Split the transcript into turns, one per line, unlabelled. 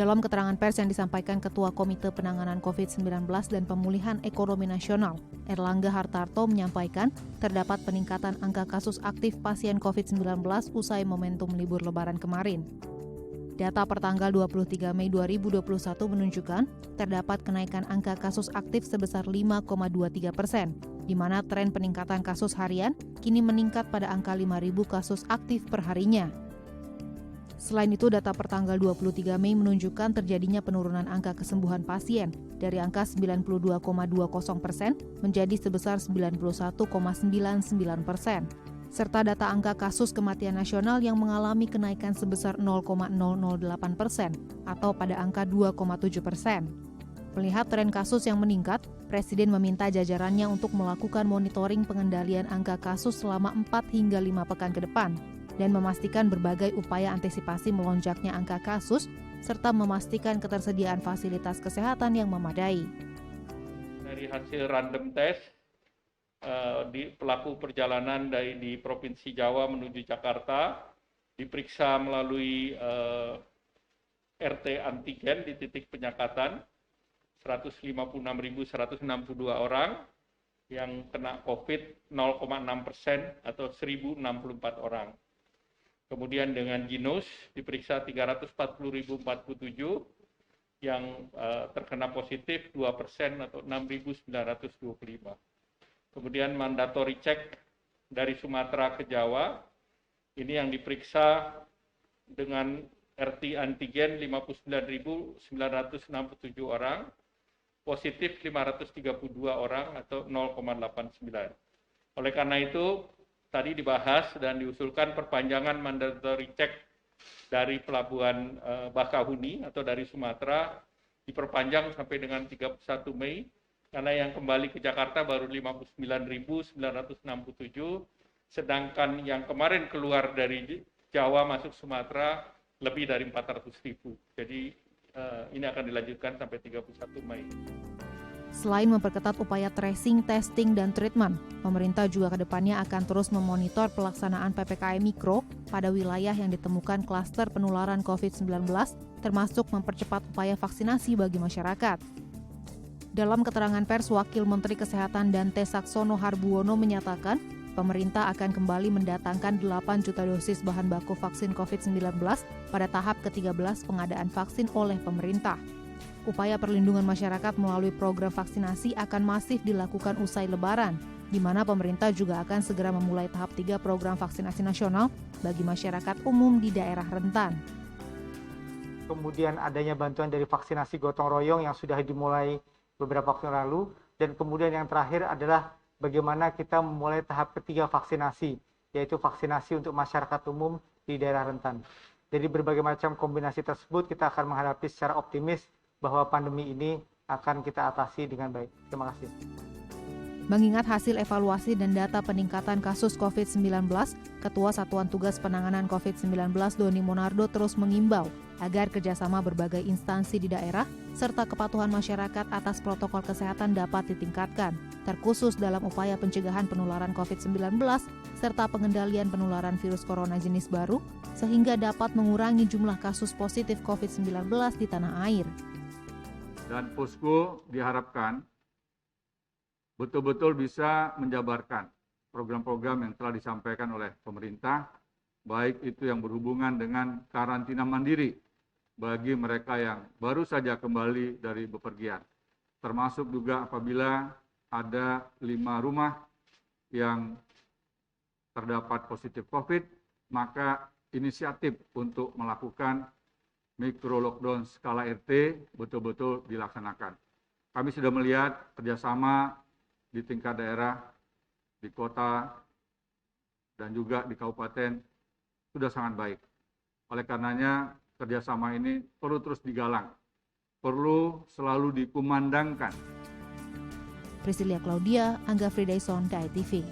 Dalam keterangan pers yang disampaikan Ketua Komite Penanganan COVID-19 dan Pemulihan Ekonomi Nasional, Erlangga Hartarto menyampaikan terdapat peningkatan angka kasus aktif pasien COVID-19 usai momentum libur Lebaran kemarin. Data pertanggal 23 Mei 2021 menunjukkan terdapat kenaikan angka kasus aktif sebesar 5,23%, di mana tren peningkatan kasus harian kini meningkat pada angka 5.000 kasus aktif per harinya. Selain itu, data pertanggal 23 Mei menunjukkan terjadinya penurunan angka kesembuhan pasien dari angka 92,20% menjadi sebesar 91,99%, serta data angka kasus kematian nasional yang mengalami kenaikan sebesar 0,008% atau pada angka 2,7%. Melihat tren kasus yang meningkat, Presiden meminta jajarannya untuk melakukan monitoring pengendalian angka kasus selama 4 hingga 5 pekan ke depan, dan memastikan berbagai upaya antisipasi melonjaknya angka kasus, serta memastikan ketersediaan fasilitas kesehatan yang memadai.
Dari hasil random test, di pelaku perjalanan di Provinsi Jawa menuju Jakarta, diperiksa melalui RT antigen di titik penyekatan, 156.162 orang, yang kena COVID 0,6% atau 1.064 orang. Kemudian dengan Ginos diperiksa 340.047 yang terkena positif 2% atau 6.925. Kemudian mandatory check dari Sumatera ke Jawa, ini yang diperiksa dengan RT antigen 59.967 orang, positif 532 orang atau 0,89. Oleh karena itu, tadi dibahas dan diusulkan perpanjangan mandatory check dari Pelabuhan Bakahuni atau dari Sumatera diperpanjang sampai dengan 31 Mei, karena yang kembali ke Jakarta baru 59.967, sedangkan yang kemarin keluar dari Jawa masuk Sumatera lebih dari 400.000. Jadi ini akan dilanjutkan sampai 31 Mei.
Selain memperketat upaya tracing, testing, dan treatment, pemerintah juga kedepannya akan terus memonitor pelaksanaan PPKM Mikro pada wilayah yang ditemukan klaster penularan COVID-19, termasuk mempercepat upaya vaksinasi bagi masyarakat. Dalam keterangan pers, Wakil Menteri Kesehatan Dante Saxono Harbuono menyatakan, pemerintah akan kembali mendatangkan 8 juta dosis bahan baku vaksin COVID-19 pada tahap ke-13 pengadaan vaksin oleh pemerintah. Upaya perlindungan masyarakat melalui program vaksinasi akan masif dilakukan usai Lebaran, di mana pemerintah juga akan segera memulai tahap 3 program vaksinasi nasional bagi masyarakat umum di daerah rentan.
Kemudian adanya bantuan dari vaksinasi gotong royong yang sudah dimulai beberapa waktu lalu, dan kemudian yang terakhir adalah bagaimana kita memulai tahap ketiga vaksinasi, yaitu vaksinasi untuk masyarakat umum di daerah rentan. Jadi berbagai macam kombinasi tersebut kita akan menghadapi secara optimis bahwa pandemi ini akan kita atasi dengan baik. Terima kasih.
Mengingat hasil evaluasi dan data peningkatan kasus COVID-19, Ketua Satuan Tugas Penanganan COVID-19 Doni Monardo terus mengimbau agar kerjasama berbagai instansi di daerah serta kepatuhan masyarakat atas protokol kesehatan dapat ditingkatkan, terkhusus dalam upaya pencegahan penularan COVID-19 serta pengendalian penularan virus corona jenis baru, sehingga dapat mengurangi jumlah kasus positif COVID-19 di tanah air.
Dan Posko diharapkan betul-betul bisa menjabarkan program-program yang telah disampaikan oleh pemerintah, baik itu yang berhubungan dengan karantina mandiri bagi mereka yang baru saja kembali dari bepergian. Termasuk juga apabila ada 5 rumah yang terdapat positif COVID, maka inisiatif untuk melakukan mikro lockdown skala RT betul-betul dilaksanakan. Kami sudah melihat kerjasama di tingkat daerah, di kota, dan juga di kabupaten sudah sangat baik. Oleh karenanya, kerjasama ini perlu terus digalang, perlu selalu dikumandangkan.
Priscilia Claudia, Angga Fridaison, DAI TV.